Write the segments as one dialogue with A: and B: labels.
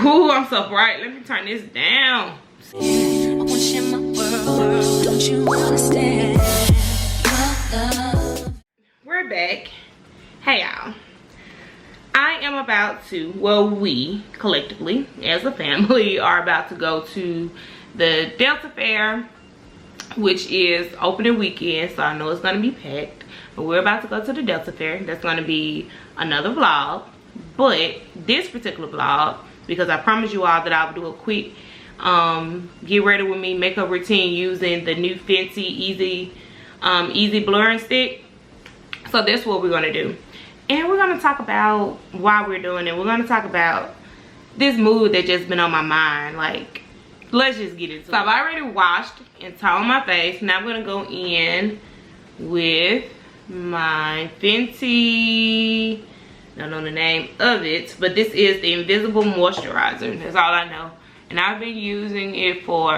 A: Ooh, I'm so bright. Let me turn this down. I want to share my world. Don't you understand? We're back. Hey y'all. I am about to, well, we collectively as a family are about to go to the Delta Fair, which is opening weekend, so I know it's gonna be packed. But we're about to go to the Delta Fair. That's gonna be another vlog. But this particular vlog, because I promised you all that I would do a quick get ready with me makeup routine using the new Fenty Eaze blurring stick. So that's what we're gonna do. And we're gonna talk about why we're doing it. We're gonna talk about this mood that just been on my mind. Like, let's just get into it. So I've already washed and toweled my face. Now I'm gonna go in with my Fenty, I don't know the name of it, but this is the Invisible Moisturizer. That's all I know. And I've been using it for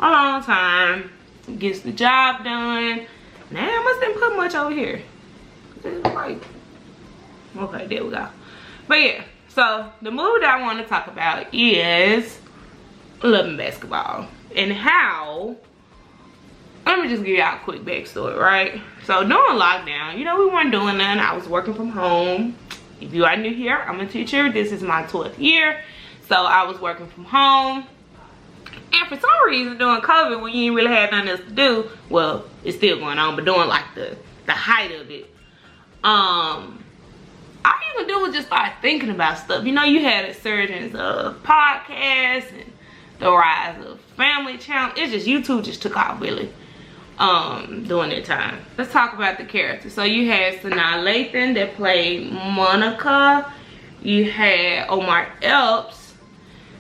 A: a long time. It gets the job done. Now I must didn't put much over here. It's like, okay, there we go. But yeah, so the mood I want to talk about is loving basketball and how, let me just give y'all a quick backstory, right? So during lockdown, you know, we weren't doing nothing. I was working from home. If you are new here, I'm a teacher. This is my 12th year. So I was working from home. And for some reason during COVID, when you ain't really had nothing else to do, well, it's still going on, but during like the height of it, all you could do was just start thinking about stuff. You know, you had a surge of podcasts and the rise of family channel. It's just, YouTube just took off really during that time. Let's talk about the characters. So you had Sanaa Lathan that played Monica. You had Omar Epps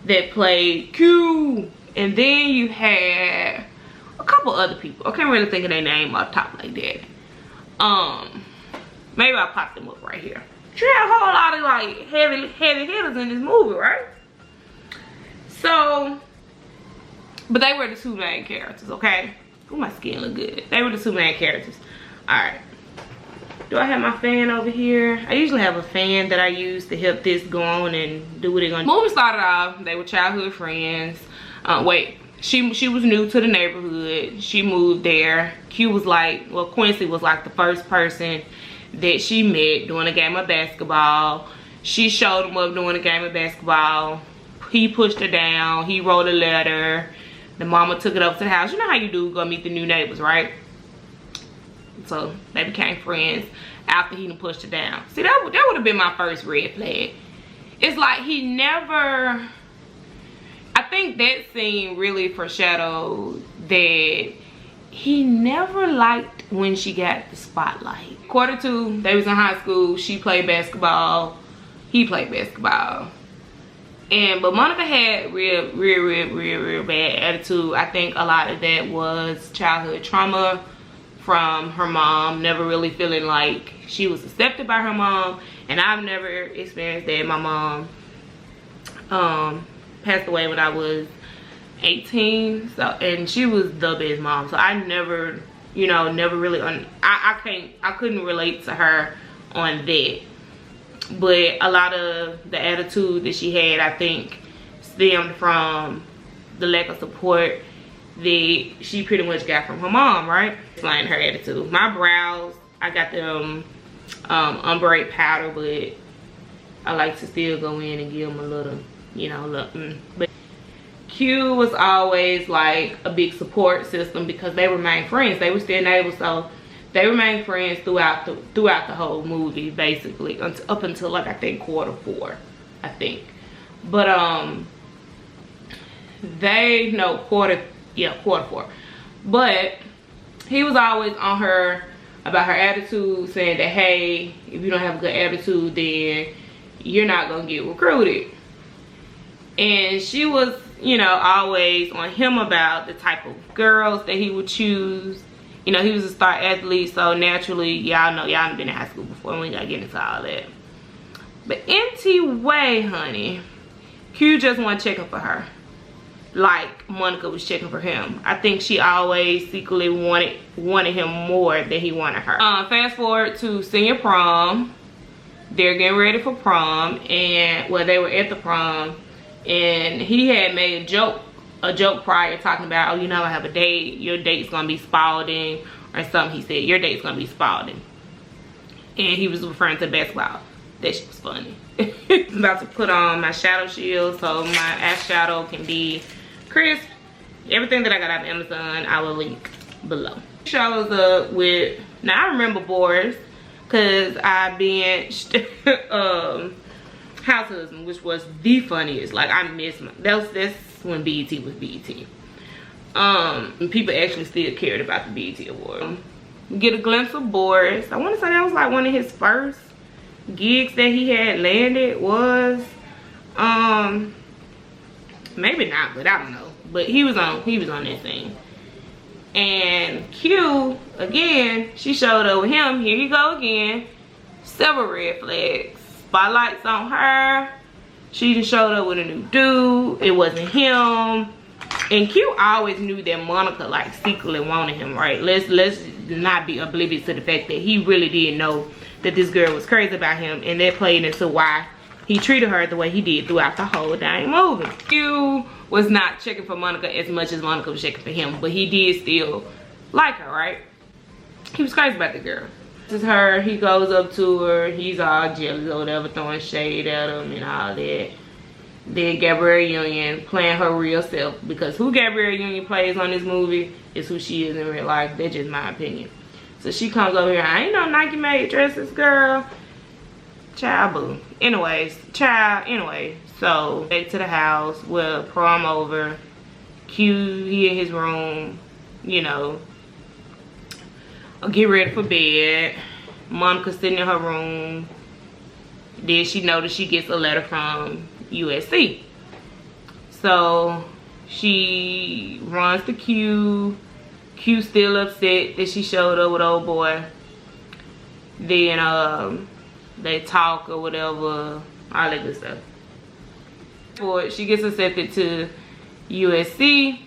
A: that played Q. And then you had a couple other people. I can't really think of their name off top like that. Maybe I'll pop them up right here. You had a whole lot of like heavy hitters in this movie, right? So, but they were the two main characters, okay? Ooh, my skin look good. They were the two main characters. Alright. Do I have my fan over here? I usually have a fan that I use to help this go on and do what it's gonna do. Movie started off, they were childhood friends. Wait, she was new to the neighborhood. She moved there. Q was like, well, Quincy was like the first person that she met doing a game of basketball. She showed him up doing a game of basketball. He pushed her down. He wrote a letter. The mama took it up to the house. You know how you do, go meet the new neighbors, right? So they became friends after he pushed her down. See, that would have been my first red flag. It's like he never, I think that scene really foreshadowed that he never liked when she got the spotlight. Q2, they was in high school. She played basketball. He played basketball. But Monica had real bad attitude. I think a lot of that was childhood trauma from her mom, never really feeling like she was accepted by her mom. And I've never experienced that. My mom passed away when I was 18, so, and she was the best mom, so I never, you know, never really I couldn't relate to her on that. But a lot of the attitude that she had, I think, stemmed from the lack of support that she pretty much got from her mom, right? Explain her attitude. My brows, I got them ombre powder, but I like to still go in and give them a little, you know, look. But Q was always like a big support system because they remained friends. They were still neighbors, so they remained friends throughout the whole movie, basically, up until like I think Q4, I think. But Q4. But he was always on her about her attitude, saying that, hey, if you don't have a good attitude, then you're not gonna get recruited. And she was, you know, always on him about the type of girls that he would choose. You know, he was a star athlete, so naturally, y'all know, y'all been in high school before, we ain't gotta get into all that. But anyway, honey, Q just wasn't checking for her like Monica was checking for him. I think she always secretly wanted him more than he wanted her. Fast forward to senior prom. They're getting ready for prom, and well, they were at the prom. and he had made a joke prior, talking about, oh, you know, I have a date, your date's gonna be Spalding or something. He said, your date's gonna be Spalding, and he was referring to basketball. That shit was funny. I'm about to put on my shadow shield so my eyeshadow can be crisp. Everything that I got out of Amazon, I will link below. Shows up with, now I remember Boris, because I binged House Husband, which was the funniest. Like, I miss my, that's when BET was BET. And people actually still cared about the BET award. Get a glimpse of Boris. I want to say that was like one of his first gigs that he had landed. Was maybe not, but I don't know. But he was on that thing. And Q, again, she showed up with him. Here you go again. Several red flags. Spotlights on her. She just showed up with a new dude. It wasn't him. And Q always knew that Monica like secretly wanted him, right? Let's not be oblivious to the fact that he really did know that this girl was crazy about him, and that played into why he treated her the way he did throughout the whole dang movie. Q was not checking for Monica as much as Monica was checking for him, but he did still like her, right? He was crazy about the girl. This is her. He goes up to her. He's all jealous or whatever, throwing shade at him and all that. Then Gabrielle Union playing her real self, because who Gabrielle Union plays on this movie is who she is in real life. That's just my opinion. So she comes over here. I ain't no Nike made dresses, girl. Child boo. Anyway, so back to the house. Well, prom over. Q, he in his room, you know, get ready for bed. Monica sitting in her room. Then she noticed she gets a letter from USC. So she runs to Q. Q still upset that she showed up with old boy. Then they talk or whatever, all that good stuff. She gets accepted to USC.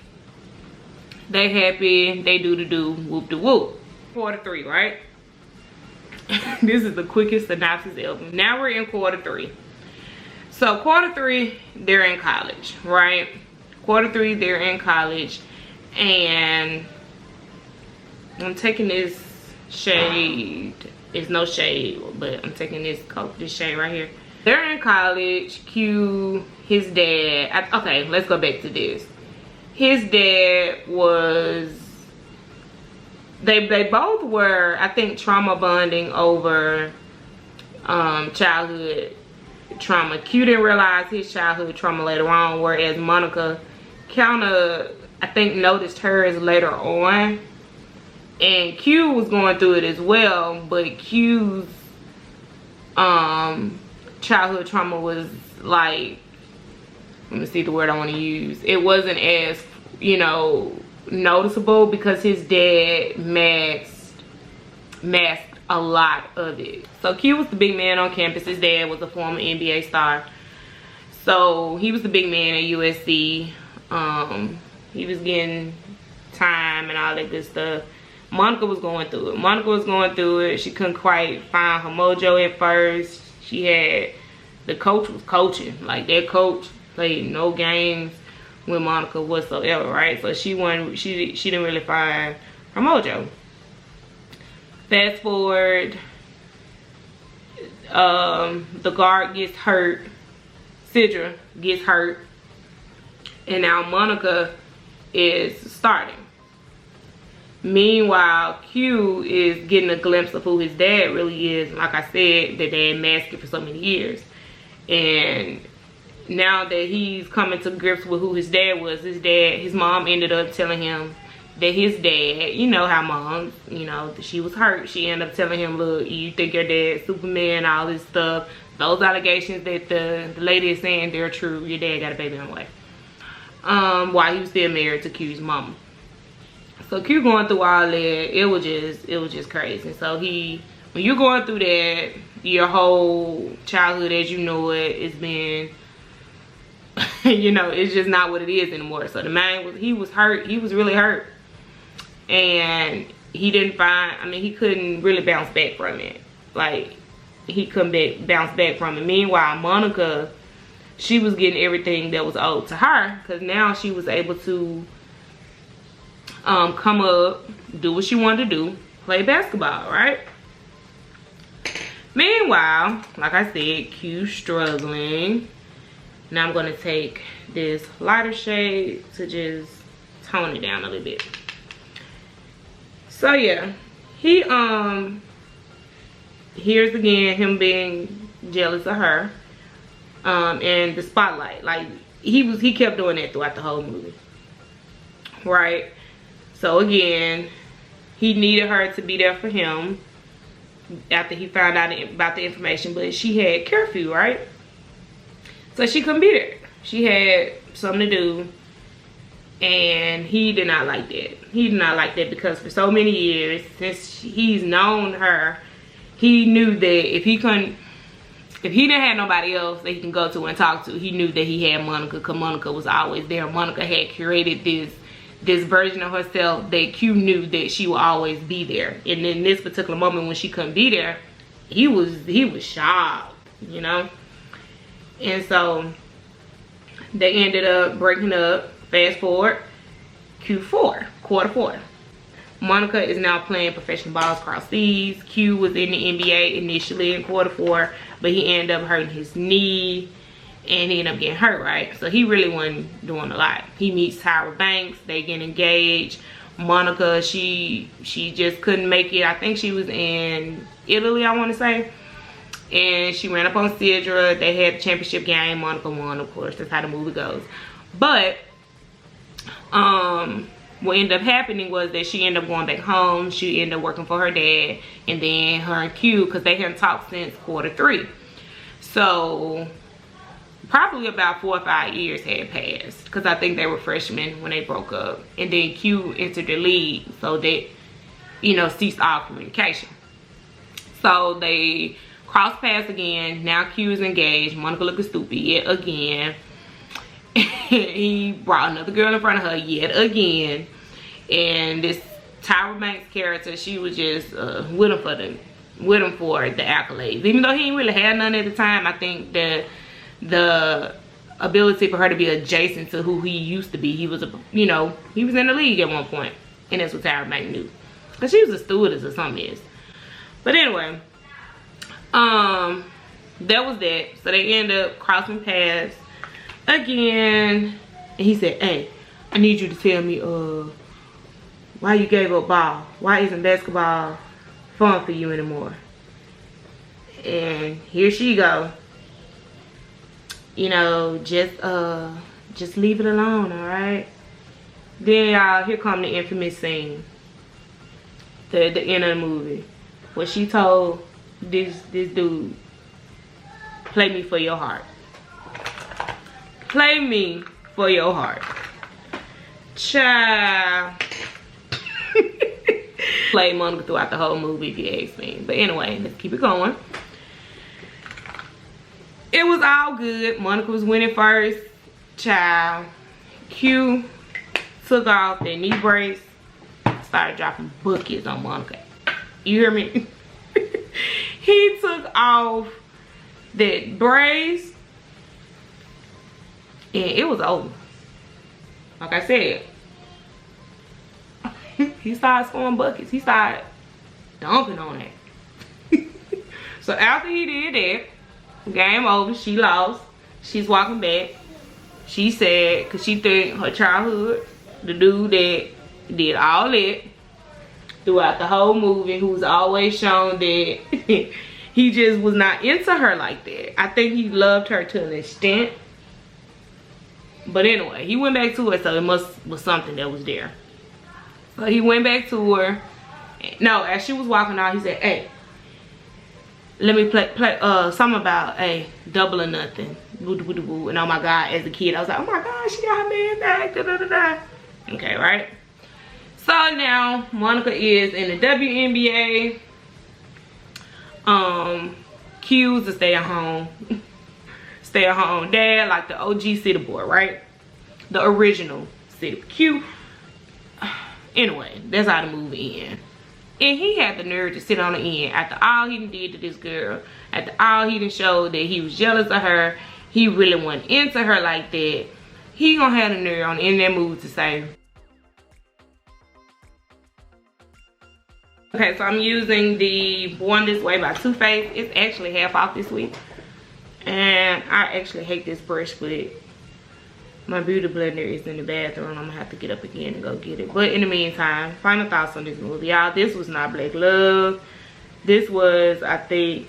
A: They happy, they do the do, whoop the whoop. Quarter 3, right? This is the quickest synopsis ever. Now we're in quarter 3. So quarter 3, they're in college, right? Quarter 3, they're in college, and I'm taking this shade. It's no shade, but I'm taking this shade right here. They're in college. Q, his dad. Okay, let's go back to this. His dad was. They both were, I think, trauma bonding over childhood trauma. Q didn't realize his childhood trauma later on, whereas Monica kind of, I think, noticed hers later on. And Q was going through it as well, but Q's childhood trauma was like, let me see the word I want to use. It wasn't as, you know, noticeable because his dad masked a lot of it. So Q was the big man on campus. His dad was a former NBA star. So he was the big man at USC. He was getting time and all that good stuff. Monica was going through it. She couldn't quite find her mojo at first. She had, the coach was coaching. Like, their coach played no games with Monica whatsoever, right? So she didn't really find her mojo. Fast forward, the guard gets hurt. Sidra gets hurt. And now Monica is starting. Meanwhile, Q is getting a glimpse of who his dad really is. Like I said, the dad masked it for so many years. And now that he's coming to grips with who his dad was, his mom ended up telling him that his dad, you know how moms, you know, she was hurt. She ended up telling him, look, you think your dad's Superman, all this stuff. Those allegations that the lady is saying, they're true. Your dad got a baby on the way. While he was still married to Q's mama. So Q going through all that, it was just crazy. So when you're going through that, your whole childhood as you know it has been, you know, it's just not what it is anymore. So the man he was hurt. He was really hurt. And he couldn't really bounce back from it. Like, he couldn't bounce back from it. Meanwhile, Monica she was getting everything that was owed to her, because now she was able to come up, do what she wanted to do, play basketball, right? Meanwhile, like I said, Q's struggling. Now I'm going to take this lighter shade to just tone it down a little bit. So yeah, he here's again him being jealous of her, and the spotlight. Like he kept doing that throughout the whole movie, right? So again, he needed her to be there for him after he found out about the information, but she had curfew, right? So she couldn't be there. She had something to do, and he did not like that. He did not like that because for so many years, since he's known her, he knew that if he didn't have nobody else that he can go to and talk to, he knew that he had Monica, because Monica was always there. Monica had curated this version of herself that Q knew that she would always be there. And in this particular moment when she couldn't be there, he was shocked, you know? And so they ended up breaking up. Fast forward, Q4, quarter 4. Monica is now playing professional balls across seas. Q was in the NBA initially in quarter 4, but he ended up hurting his knee, and he ended up getting hurt, right? So he really wasn't doing a lot. He meets Tyra Banks, they get engaged. Monica, she just couldn't make it. I think she was in Italy, I want to say. And she ran up on Sidra. They had the championship game. Monica won, of course. That's how the movie goes. But what ended up happening was that she ended up going back home. She ended up working for her dad, and then her and Q, because they hadn't talked since quarter 3. So probably about 4 or 5 years had passed, because I think they were freshmen when they broke up. And then Q entered the league, so that, you know, ceased all communication. So they crossed paths again. Now Q is engaged. Monica looking stupid yet again. He brought another girl in front of her yet again. And this Tyra Banks character, she was just with him for the accolades. Even though he didn't really have none at the time, I think that the ability for her to be adjacent to who he used to be, he was he was in the league at one point, and that's what Tyra Banks knew, because she was a stewardess or something. But anyway, that was that. So they ended up crossing paths again, and he said, "Hey, I need you to tell me why you gave up ball. Why isn't basketball fun for you anymore?" And here she go, you know, just leave it alone, all right? Then y'all, here come the infamous scene, the end of the movie, where she told this dude, "Play me for your heart. Play me for your heart." Child. Played Monica throughout the whole movie, if you ask me. But anyway, let's keep it going. It was all good. Monica was winning first. Child. Q took off their knee brace, started dropping buckets on Monica. You hear me? He took off that brace, and it was over. Like I said, he started scoring buckets. He started dunking on it. So after he did that, game over, she lost. She's walking back. She said, because she think her childhood, the dude that did all that throughout the whole movie, who was always shown that he just was not into her like that. I think he loved her to an extent. But anyway, he went back to her, so it must was something that was there. So he went back to her. No, as she was walking out, he said, "Hey, let me play something about, hey, double or nothing." And oh my God, as a kid, I was like, oh my God, she got her man back. Da, da, da, da. Okay, right? So now Monica is in the WNBA. Q's a stay-at-home dad, like the OG city boy, right? The original city. Q. Anyway, that's how the movie ends. And he had the nerve to sit on the end after all he did to this girl, after all he done showed that he was jealous of her. he really went into her like that, he gonna have the nerve on in that mood to say. Okay, so I'm using the Born This Way by Too Faced. It's actually half off this week. And I actually hate this brush, but my beauty blender is in the bathroom. I'm gonna have to get up again and go get it. But in the meantime, final thoughts on this movie. Y'all, this was not Black Love. This was, I think,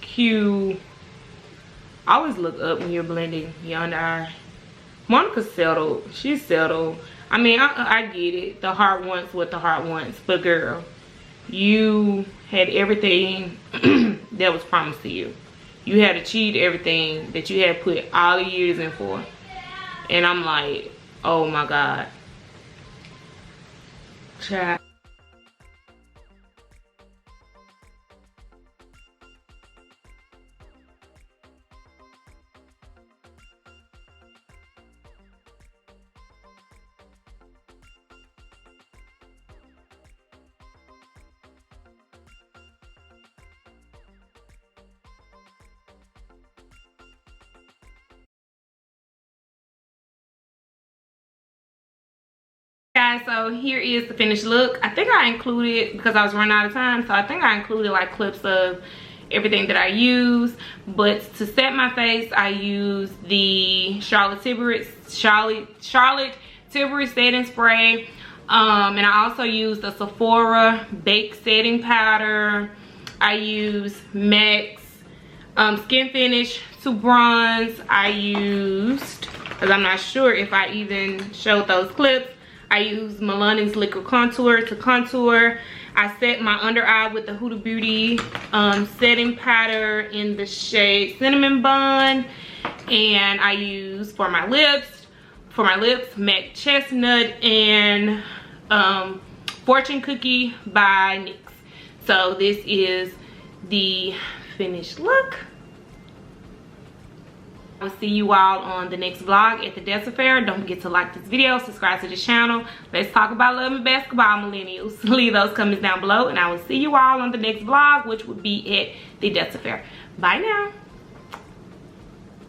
A: Q. Always look up when you're blending your under eye. Monica's settled. She's settled. I mean, I get it. The heart wants what the heart wants. But girl, you had everything that was promised to you. You had achieved everything that you had put all the years in for. And I'm like, oh my God. Child. Guys, so here is the finished look. I think I included, because I was running out of time, so I think I included like clips of everything that I use. But to set my face, I used the Charlotte Tilbury setting spray, and I also used the Sephora Baked setting powder. I used MAC's Skin Finish to bronze. I used, because I'm not sure if I even showed those clips, I used Milani's Liquid Contour to contour. I set my under eye with the Huda Beauty setting powder in the shade Cinnamon Bun. And I used for my lips MAC Chestnut and Fortune Cookie by NYX. So this is the finished look. I'll see you all on the next vlog at the Delta Fair. Don't forget to like this video, subscribe to the channel. Let's talk about love and basketball, millennials. Leave those comments down below, and I will see you all on the next vlog, which will be at the Delta Fair. Bye now.